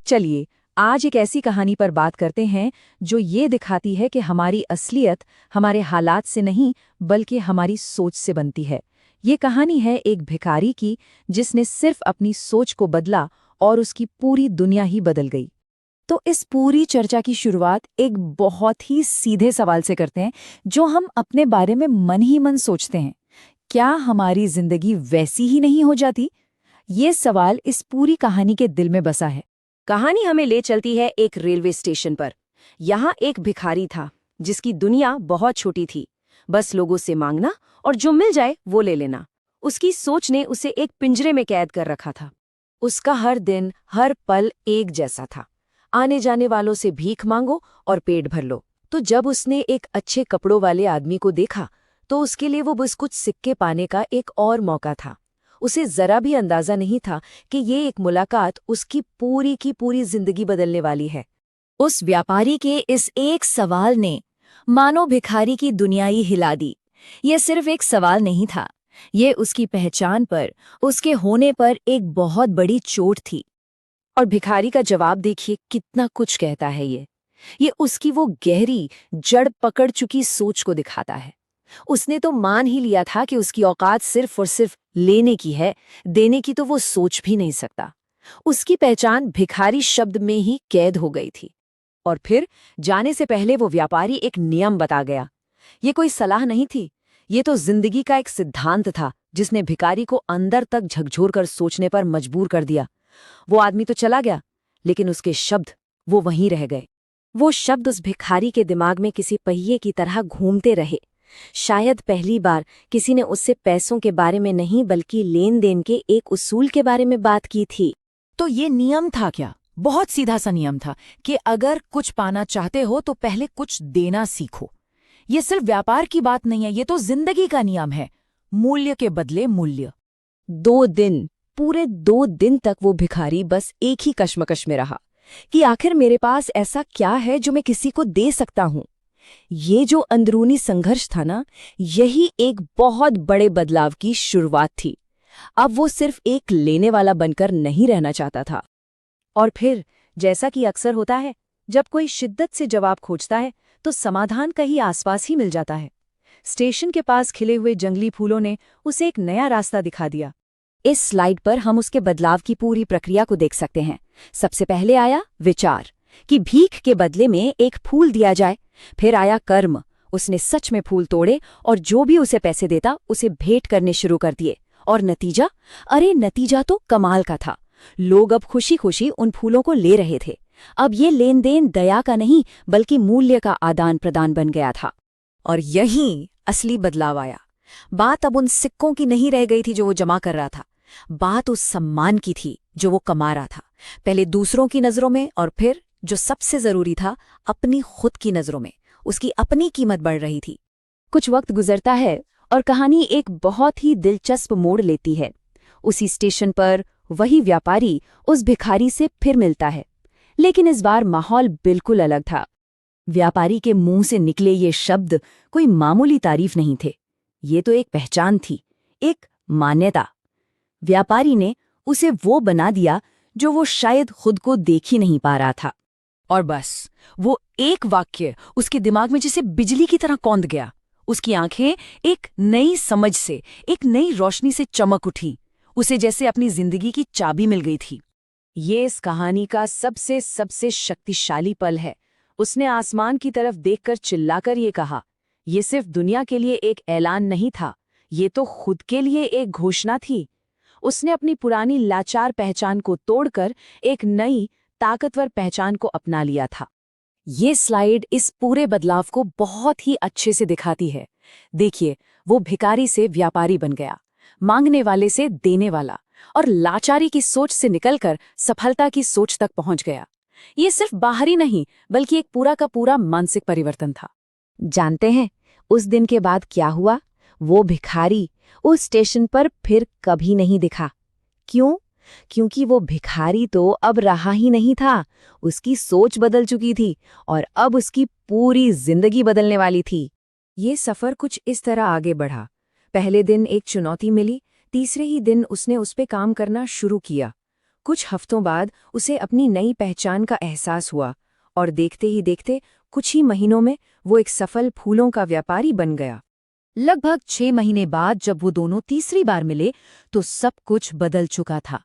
चलिए आज एक ऐसी कहानी पर बात करते हैं जो ये दिखाती है कि हमारी असलियत हमारे हालात से नहीं बल्कि हमारी सोच से बनती है। ये कहानी है एक भिखारी की जिसने सिर्फ अपनी सोच को बदला और उसकी पूरी दुनिया ही बदल गई। तो इस पूरी चर्चा की शुरुआत एक बहुत ही सीधे सवाल से करते हैं जो हम अपने बारे में मन ही मन सोचते हैं। क्या हमारी जिंदगी वैसी ही नहीं हो जाती? ये सवाल इस पूरी कहानी के दिल में बसा है। कहानी हमें ले चलती है एक रेलवे स्टेशन पर। यहाँ एक भिखारी था जिसकी दुनिया बहुत छोटी थी, बस लोगों से मांगना और जो मिल जाए वो ले लेना। उसकी सोच ने उसे एक पिंजरे में कैद कर रखा था। उसका हर दिन हर पल एक जैसा था, आने जाने वालों से भीख मांगो और पेट भर लो। तो जब उसने एक अच्छे कपड़ों वाले आदमी को देखा तो उसके लिए वो बस कुछ सिक्के पाने का एक और मौका था। उसे जरा भी अंदाजा नहीं था कि ये एक मुलाकात उसकी पूरी की पूरी जिंदगी बदलने वाली है। उस व्यापारी के इस एक सवाल ने मानो भिखारी की दुनिया ही हिला दी। ये सिर्फ एक सवाल नहीं था, ये उसकी पहचान पर, उसके होने पर एक बहुत बड़ी चोट थी। और भिखारी का जवाब देखिए कितना कुछ कहता है। ये उसकी वो गहरी जड़ पकड़ चुकी सोच को दिखाता है। उसने तो मान ही लिया था कि उसकी औकात सिर्फ और सिर्फ लेने की है, देने की तो वो सोच भी नहीं सकता। उसकी पहचान भिखारी शब्द में ही कैद हो गई थी। और फिर जाने से पहले वो व्यापारी एक नियम बता गया। ये कोई सलाह नहीं थी, ये तो जिंदगी का एक सिद्धांत था जिसने भिखारी को अंदर तक झकझोर कर सोचने पर मजबूर कर दिया। वो आदमी तो चला गया, लेकिन उसके शब्द वो वहीं रह गए। वो शब्द उस भिखारी के दिमाग में किसी पहिए की तरह घूमते रहे। शायद पहली बार किसी ने उससे पैसों के बारे में नहीं बल्कि लेन देन के एक उसूल के बारे में बात की थी। तो ये नियम था क्या? बहुत सीधा सा नियम था कि अगर कुछ पाना चाहते हो तो पहले कुछ देना सीखो। ये सिर्फ व्यापार की बात नहीं है, ये तो जिंदगी का नियम है। मूल्य के बदले मूल्य। 2 दिन, पूरे 2 दिन तक वो भिखारी बस एक ही कश्मकश में रहा कि आखिर मेरे पास ऐसा क्या है जो मैं किसी को दे सकता हूं। ये जो अंदरूनी संघर्ष था ना, यही एक बहुत बड़े बदलाव की शुरुआत थी। अब वो सिर्फ एक लेने वाला बनकर नहीं रहना चाहता था। और फिर जैसा कि अक्सर होता है, जब कोई शिद्दत से जवाब खोजता है तो समाधान कहीं आसपास ही मिल जाता है। स्टेशन के पास खिले हुए जंगली फूलों ने उसे एक नया रास्ता दिखा दिया। इस स्लाइड पर हम उसके बदलाव की पूरी प्रक्रिया को देख सकते हैं। सबसे पहले आया विचार कि भीख के बदले में एक फूल दिया जाए। फिर आया कर्म, उसने सच में फूल तोड़े और जो भी उसे पैसे देता उसे भेंट करने शुरू कर दिए। और नतीजा, अरे नतीजा तो कमाल का था। लोग अब खुशी खुशी उन फूलों को ले रहे थे। अब ये लेन देन दया का नहीं बल्कि मूल्य का आदान प्रदान बन गया था। और यहीं असली बदलाव आया। बात अब उन सिक्कों की नहीं रह गई थी जो वो जमा कर रहा था, बात उस सम्मान की थी जो वो कमा रहा था। पहले दूसरों की नजरों में और फिर जो सबसे जरूरी था, अपनी खुद की नजरों में। उसकी अपनी कीमत बढ़ रही थी। कुछ वक्त गुजरता है और कहानी एक बहुत ही दिलचस्प मोड़ लेती है। उसी स्टेशन पर वही व्यापारी उस भिखारी से फिर मिलता है, लेकिन इस बार माहौल बिल्कुल अलग था। व्यापारी के मुंह से निकले ये शब्द कोई मामूली तारीफ नहीं थे, ये तो एक पहचान थी, एक मान्यता। व्यापारी ने उसे वो बना दिया जो वो शायद खुद को देख ही नहीं पा रहा था। और बस वो एक वाक्य उसके दिमाग में जैसे बिजली की तरह कौंध गया। उसकी आंखें एक नई समझ से, एक नई रोशनी से चमक उठी। उसे जैसे अपनी जिंदगी की चाबी मिल गई थी। ये इस कहानी का सबसे सबसे शक्तिशाली पल है। उसने आसमान की तरफ देखकर चिल्लाकर ये कहा। ये सिर्फ दुनिया के लिए एक ऐलान नहीं था, ये तो खुद के लिए एक घोषणा थी। उसने अपनी पुरानी लाचार पहचान को तोड़कर एक नई ताकतवर पहचान को अपना लिया था। ये स्लाइड इस पूरे बदलाव को बहुत ही अच्छे से दिखाती है। देखिए, वो भिखारी से व्यापारी बन गया, मांगने वाले से देने वाला, और लाचारी की सोच से निकलकर सफलता की सोच तक पहुंच गया। ये सिर्फ बाहरी नहीं बल्कि एक पूरा का पूरा मानसिक परिवर्तन था। जानते हैं उस दिन के बाद क्या हुआ? वो भिखारी उस स्टेशन पर फिर कभी नहीं दिखा। क्यों? क्योंकि वो भिखारी तो अब रहा ही नहीं था। उसकी सोच बदल चुकी थी और अब उसकी पूरी जिंदगी बदलने वाली थी। ये सफर कुछ इस तरह आगे बढ़ा। पहले दिन एक चुनौती मिली, तीसरे ही दिन उसने उस पे काम करना शुरू किया। कुछ हफ्तों बाद उसे अपनी नई पहचान का एहसास हुआ और देखते ही देखते कुछ ही महीनों में वो एक सफल फूलों का व्यापारी बन गया। लगभग 6 महीने बाद जब वो दोनों तीसरी बार मिले तो सब कुछ बदल चुका था।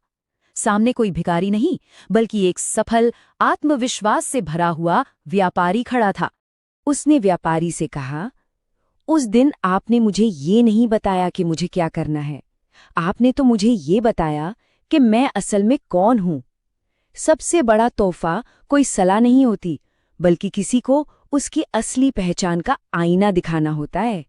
सामने कोई भिखारी नहीं, बल्कि एक सफल, आत्मविश्वास से भरा हुआ व्यापारी खड़ा था। उसने व्यापारी से कहा, उस दिन आपने मुझे ये नहीं बताया कि मुझे क्या करना है। आपने तो मुझे ये बताया कि मैं असल में कौन हूं। सबसे बड़ा तोहफा कोई सलाह नहीं होती, बल्कि किसी को उसकी असली पहचान का आईना दिखाना होता है।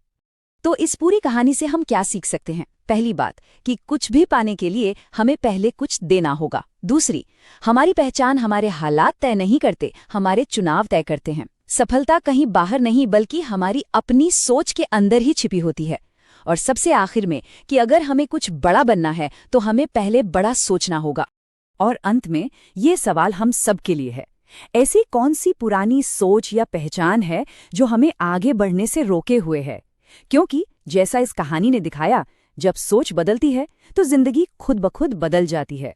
तो इस पूरी कहानी से हम क्या सीख सकते हैं? पहली बात कि कुछ भी पाने के लिए हमें पहले कुछ देना होगा। दूसरी, हमारी पहचान हमारे हालात तय नहीं करते, हमारे चुनाव तय करते हैं। सफलता कहीं बाहर नहीं बल्कि हमारी अपनी सोच के अंदर ही छिपी होती है। और सबसे आखिर में कि अगर हमें कुछ बड़ा बनना है तो हमें पहले बड़ा सोचना होगा। और अंत में ये सवाल हम सब के लिए है, ऐसी कौन सी पुरानी सोच या पहचान है जो हमें आगे बढ़ने से रोके हुए है? क्योंकि जैसा इस कहानी ने दिखाया, जब सोच बदलती है तो जिंदगी खुद ब खुद बदल जाती है।